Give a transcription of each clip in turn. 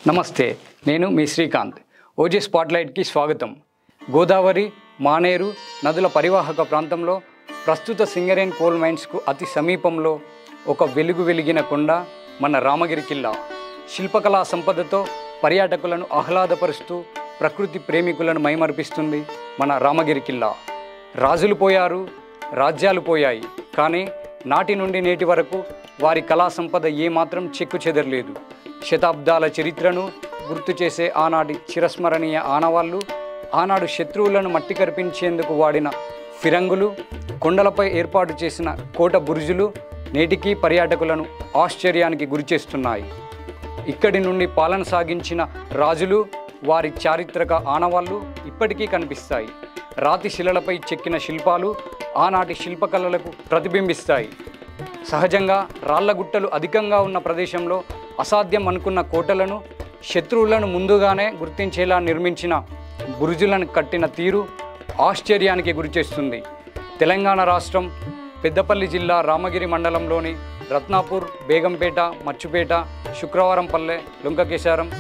నమస్తే, నేను మీ శ్రీకాంత్. ఓజీ స్పాట్లైట్కి స్వాగతం. గోదావరి, మానేరు నదుల పరివాహక ప్రాంతంలో ప్రస్తుత సింగరేణి కోల్ మైన్స్కు అతి సమీపంలో ఒక వెలిగిన కొండ మన రామగిరి కిల్లా. శిల్పకళా సంపదతో పర్యాటకులను ఆహ్లాదపరుస్తూ ప్రకృతి ప్రేమికులను మైమర్పిస్తుంది మన రామగిరి కిల్లా. రాజులు పోయారు, రాజ్యాలు పోయాయి, కానీ నాటి నుండి నేటి వరకు వారి కళా సంపద ఏమాత్రం చెక్కు చెదరలేదు. శతాబ్దాల చరిత్రను గుర్తు చేసే ఆనాటి చిరస్మరణీయ ఆనవాళ్ళు, ఆనాడు శత్రువులను మట్టి కరిపించేందుకు వాడిన ఫిరంగులు, కొండలపై ఏర్పాటు చేసిన కోట బురుజులు నేటికీ పర్యాటకులను ఆశ్చర్యానికి గురిచేస్తున్నాయి. ఇక్కడి నుండి పాలన సాగించిన రాజులు, వారి చారిత్రక ఆనవాళ్ళు ఇప్పటికీ కనిపిస్తాయి. రాతి శిలలపై చెక్కిన శిల్పాలు ఆనాటి శిల్పకళలకు ప్రతిబింబిస్తాయి. సహజంగా రాళ్లగుట్టలు అధికంగా ఉన్న ప్రదేశంలో అసాధ్యం అనుకున్న కోటలను శత్రువులను ముందుగానే గుర్తించేలా నిర్మించిన బురుజులను కట్టిన తీరు ఆశ్చర్యానికి గురిచేస్తుంది. తెలంగాణ రాష్ట్రం పెద్దపల్లి జిల్లా రామగిరి మండలంలోని రత్నాపూర్, బేగంపేట, మచ్చుపేట, శుక్రవారంపల్లె, లొంకకేశారం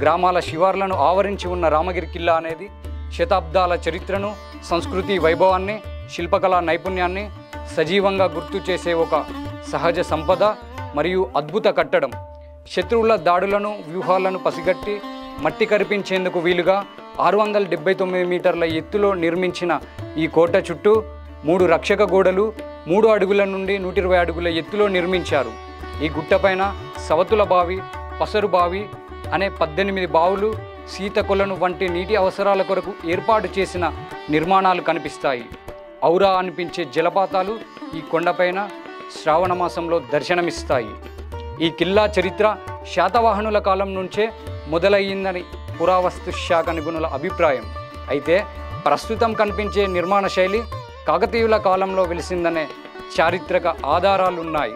గ్రామాల శివార్లను ఆవరించి ఉన్న రామగిరి కిల్లా అనేది శతాబ్దాల చరిత్రను, సంస్కృతి వైభవాన్ని, శిల్పకళా నైపుణ్యాన్ని సజీవంగా గుర్తు చేసే ఒక సహజ సంపద మరియు అద్భుత కట్టడం. శత్రువుల దాడులను, వ్యూహాలను పసిగట్టి మట్టి కరిపించేందుకు వీలుగా 679 మీటర్ల ఎత్తులో నిర్మించిన ఈ కోట చుట్టూ 3 రక్షక గోడలు 3 అడుగుల నుండి 120 అడుగుల ఎత్తులో నిర్మించారు. ఈ గుట్టపైన సవతుల బావి, పసరు బావి అనే 18 బావులు, సీతకొలను వంటి నీటి అవసరాల కొరకు ఏర్పాటు చేసిన నిర్మాణాలు కనిపిస్తాయి. ఔరా అనిపించే జలపాతాలు ఈ కొండపైన శ్రావణ మాసంలో దర్శనమిస్తాయి. ఈ కిల్లా చరిత్ర శాతవాహనుల కాలం నుంచే మొదలయ్యిందని పురావస్తు శాఖ నిపుణుల అభిప్రాయం. అయితే ప్రస్తుతం కనిపించే నిర్మాణ శైలి కాకతీయుల కాలంలో వెలిసిందనే చారిత్రక ఆధారాలున్నాయి.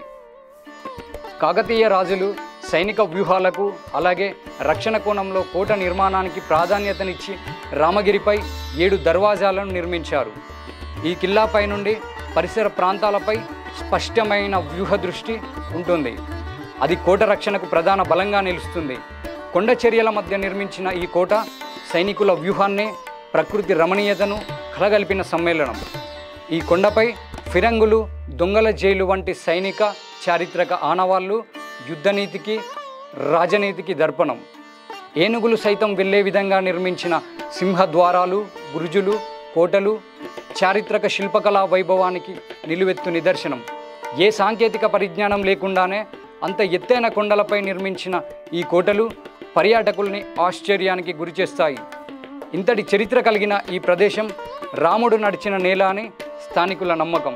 కాకతీయ రాజులు సైనిక వ్యూహాలకు, అలాగే రక్షణ కోణంలో కోట నిర్మాణానికి ప్రాధాన్యతనిచ్చి రామగిరిపై 7 దర్వాజాలను నిర్మించారు. ఈ కిల్లాపై నుండి పరిసర ప్రాంతాలపై స్పష్టమైన వ్యూహ దృష్టి ఉంటుంది. అది కోట రక్షణకు ప్రధాన బలంగా నిలుస్తుంది. కొండ చర్యల మధ్య నిర్మించిన ఈ కోట సైనికుల వ్యూహాన్ని, ప్రకృతి రమణీయతను కలగలిపిన సమ్మేళనం. ఈ కొండపై ఫిరంగులు, దొంగల జైలు వంటి సైనిక చారిత్రక ఆనవాళ్ళు యుద్ధనీతికి, రాజనీతికి దర్పణం. ఏనుగులు సైతం వెళ్ళే విధంగా నిర్మించిన సింహద్వారాలు, బురుజులు, కోటలు చారిత్రక శిల్పకళా వైభవానికి నిలువెత్తు నిదర్శనం. ఏ సాంకేతిక పరిజ్ఞానం లేకుండానే అంత ఎత్తైన కొండలపై నిర్మించిన ఈ కోటలు పర్యాటకుల్ని ఆశ్చర్యానికి గురిచేస్తాయి. ఇంతటి చరిత్ర కలిగిన ఈ ప్రదేశం రాముడు నడిచిన నేల అని స్థానికుల నమ్మకం.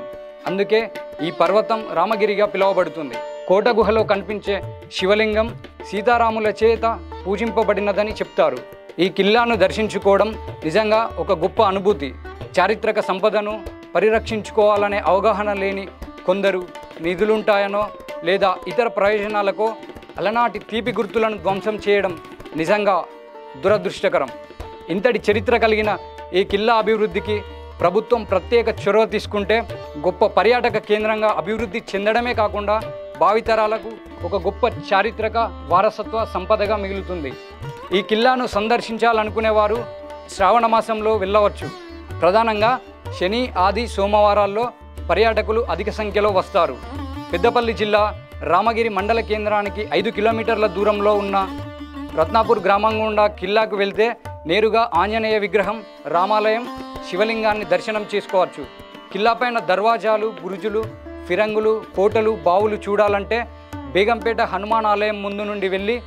అందుకే ఈ పర్వతం రామగిరిగా పిలువబడుతుంది. కోట గుహలో కనిపించే శివలింగం సీతారాముల చేత పూజింపబడినదని చెప్తారు. ఈ కిల్లాను దర్శించుకోవడం నిజంగా ఒక గొప్ప అనుభూతి. చారిత్రక సంపదను పరిరక్షించుకోవాలనే అవగాహన లేని కొందరు నిధులుంటాయనో లేదా ఇతర ప్రయోజనాలకో అలనాటి తీపి గుర్తులను ధ్వంసం చేయడం నిజంగా దురదృష్టకరం. ఇంతటి చరిత్ర కలిగిన ఈ కిల్లా అభివృద్ధికి ప్రభుత్వం ప్రత్యేక చొరవ తీసుకుంటే గొప్ప పర్యాటక కేంద్రంగా అభివృద్ధి చెందడమే కాకుండా భావితరాలకు ఒక గొప్ప చారిత్రక వారసత్వ సంపదగా మిగులుతుంది. ఈ కిల్లాను సందర్శించాలనుకునేవారు శ్రావణ మాసంలో వెళ్ళవచ్చు. ప్రధానంగా శని, ఆది, సోమవారాల్లో పర్యాటకులు అధిక సంఖ్యలో వస్తారు. పెద్దపల్లి జిల్లా రామగిరి మండల కేంద్రానికి 5 కిలోమీటర్ల దూరంలో ఉన్న రత్నాపూర్ గ్రామం గుండా కిల్లాకు వెళ్తే నేరుగా ఆంజనేయ విగ్రహం, రామాలయం, శివలింగాన్ని దర్శనం చేసుకోవచ్చు. కిల్లాపైన దర్వాజాలు, బురుజులు, ఫిరంగులు, కోటలు, బావులు చూడాలంటే బేగంపేట హనుమాన్ ఆలయం ముందు నుండి వెళ్ళి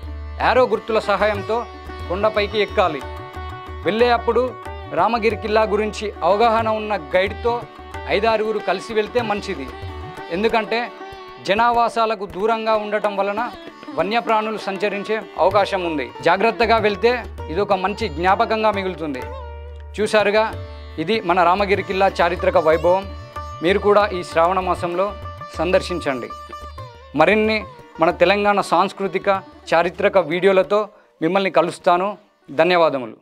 యారో గుర్తుల సహాయంతో కొండపైకి ఎక్కాలి. వెళ్ళే అప్పుడు రామగిరి కిల్లా గురించి అవగాహన ఉన్న గైడ్తో 5-6 కలిసి వెళ్తే మంచిది. ఎందుకంటే జనావాసాలకు దూరంగా ఉండటం వలన వన్యప్రాణులు సంచరించే అవకాశం ఉంది. జాగ్రత్తగా వెళ్తే ఇదొక మంచి జ్ఞాపకంగా మిగులుతుంది. చూశారుగా, ఇది మన రామగిరి కిల్లా చారిత్రక వైభవం. మీరు కూడా ఈ శ్రావణ మాసంలో సందర్శించండి. మరిన్ని మన తెలంగాణ సాంస్కృతిక చారిత్రక వీడియోలతో మిమ్మల్ని కలుస్తాను. ధన్యవాదములు.